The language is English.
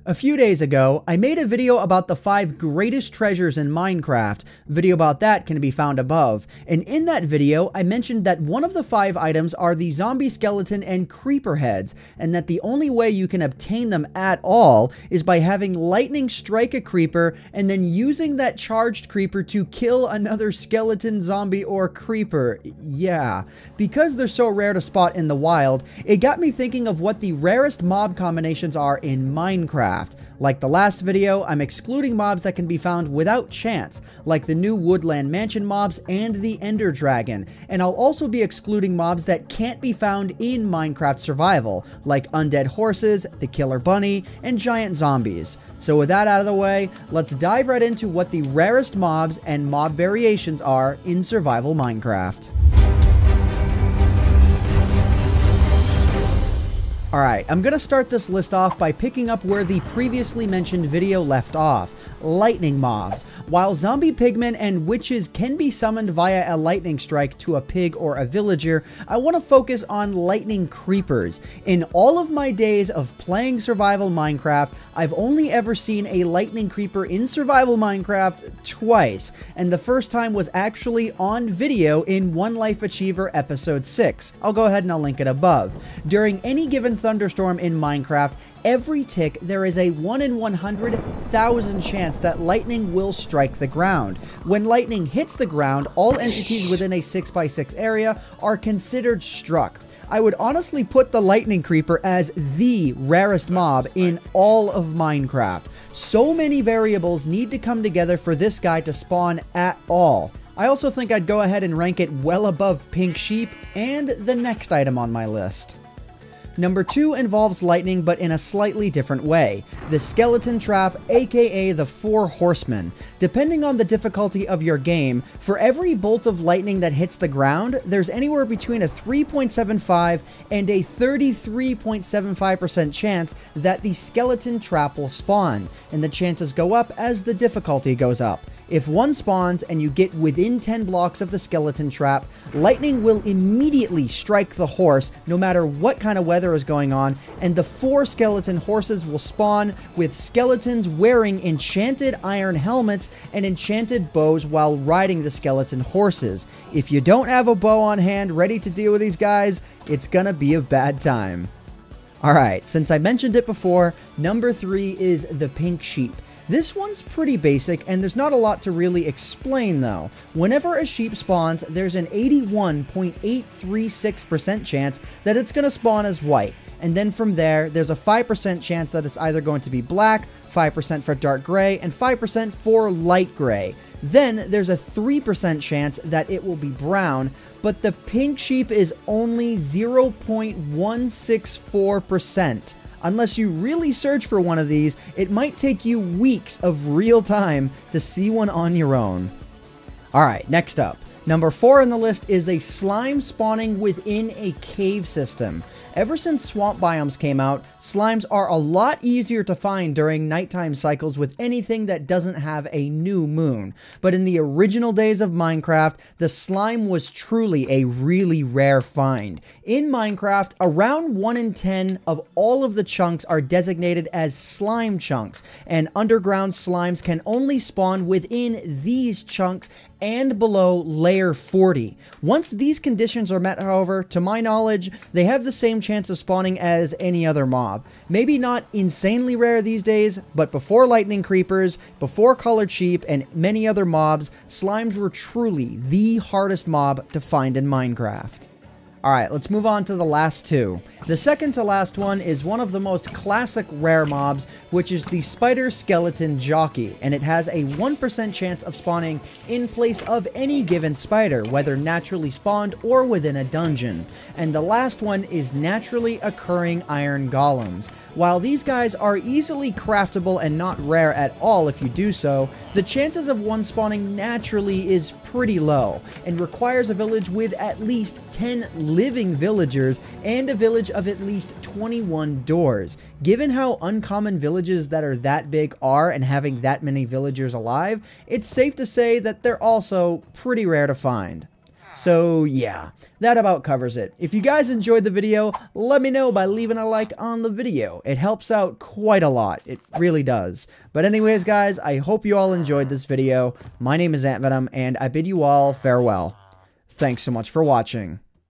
A few days ago, I made a video about the 5 greatest treasures in Minecraft. A video about that can be found above. And in that video, I mentioned that one of the 5 items are the zombie skeleton and creeper heads, and that the only way you can obtain them at all is by having lightning strike a creeper and then using that charged creeper to kill another skeleton, zombie, or creeper. Yeah. Because they're so rare to spot in the wild, it got me thinking of what the rarest mob combinations are in Minecraft. Like the last video, I'm excluding mobs that can be found without chance, like the new Woodland Mansion mobs and the Ender Dragon, and I'll also be excluding mobs that can't be found in Minecraft Survival, like undead horses, the killer bunny, and giant zombies. So with that out of the way, let's dive right into what the rarest mobs and mob variations are in Survival Minecraft. Alright, I'm gonna start this list off by picking up where the previously mentioned video left off. Lightning mobs. While zombie pigmen and witches can be summoned via a lightning strike to a pig or a villager, I want to focus on lightning creepers. In all of my days of playing Survival Minecraft, I've only ever seen a lightning creeper in Survival Minecraft twice, and the first time was actually on video in One Life Achiever episode 6. I'll go ahead and I'll link it above. During any given thunderstorm in Minecraft, every tick, there is a 1 in 100,000 chance that lightning will strike the ground. When lightning hits the ground, all entities within a 6x6 area are considered struck. I would honestly put the lightning creeper as the rarest mob in all of Minecraft. So many variables need to come together for this guy to spawn at all. I also think I'd go ahead and rank it well above pink sheep and the next item on my list. Number 2 involves lightning, but in a slightly different way. The skeleton trap, aka the 4 horsemen. Depending on the difficulty of your game, for every bolt of lightning that hits the ground, there's anywhere between a 3.75 and a 33.75% chance that the skeleton trap will spawn, and the chances go up as the difficulty goes up. If one spawns and you get within 10 blocks of the skeleton trap, lightning will immediately strike the horse no matter what kind of weather is going on, and the 4 skeleton horses will spawn with skeletons wearing enchanted iron helmets and enchanted bows while riding the skeleton horses. If you don't have a bow on hand ready to deal with these guys, it's gonna be a bad time. Alright, since I mentioned it before, number 3 is the pink sheep. This one's pretty basic, and there's not a lot to really explain though. Whenever a sheep spawns, there's an 81.836% chance that it's going to spawn as white. And then from there, there's a 5% chance that it's either going to be black, 5% for dark gray, and 5% for light gray. Then there's a 3% chance that it will be brown, but the pink sheep is only 0.164%. Unless you really search for one of these, it might take you weeks of real time to see one on your own. Alright, next up. Number 4 on the list is a slime spawning within a cave system. Ever since swamp biomes came out, slimes are a lot easier to find during nighttime cycles with anything that doesn't have a new moon. But in the original days of Minecraft, the slime was truly a really rare find. In Minecraft, around 1 in 10 of all of the chunks are designated as slime chunks, and underground slimes can only spawn within these chunks and below layer 40. Once these conditions are met, however, to my knowledge, they have the same chance of spawning as any other mob. Maybe not insanely rare these days, but before lightning creepers, before colored sheep, and many other mobs, slimes were truly the hardest mob to find in Minecraft. Alright, let's move on to the last 2. The second to last one is one of the most classic rare mobs, which is the spider skeleton jockey, and it has a 1% chance of spawning in place of any given spider, whether naturally spawned or within a dungeon. And the last one is naturally occurring iron golems. While these guys are easily craftable and not rare at all if you do so, the chances of one spawning naturally is pretty low, and requires a village with at least 10 living villagers and a village of at least 21 doors. Given how uncommon villages that are that big are and having that many villagers alive, it's safe to say that they're also pretty rare to find. So yeah, that about covers it. If you guys enjoyed the video, let me know by leaving a like on the video. It helps out quite a lot. It really does. But anyways, guys, I hope you all enjoyed this video. My name is AntVenom, and I bid you all farewell. Thanks so much for watching.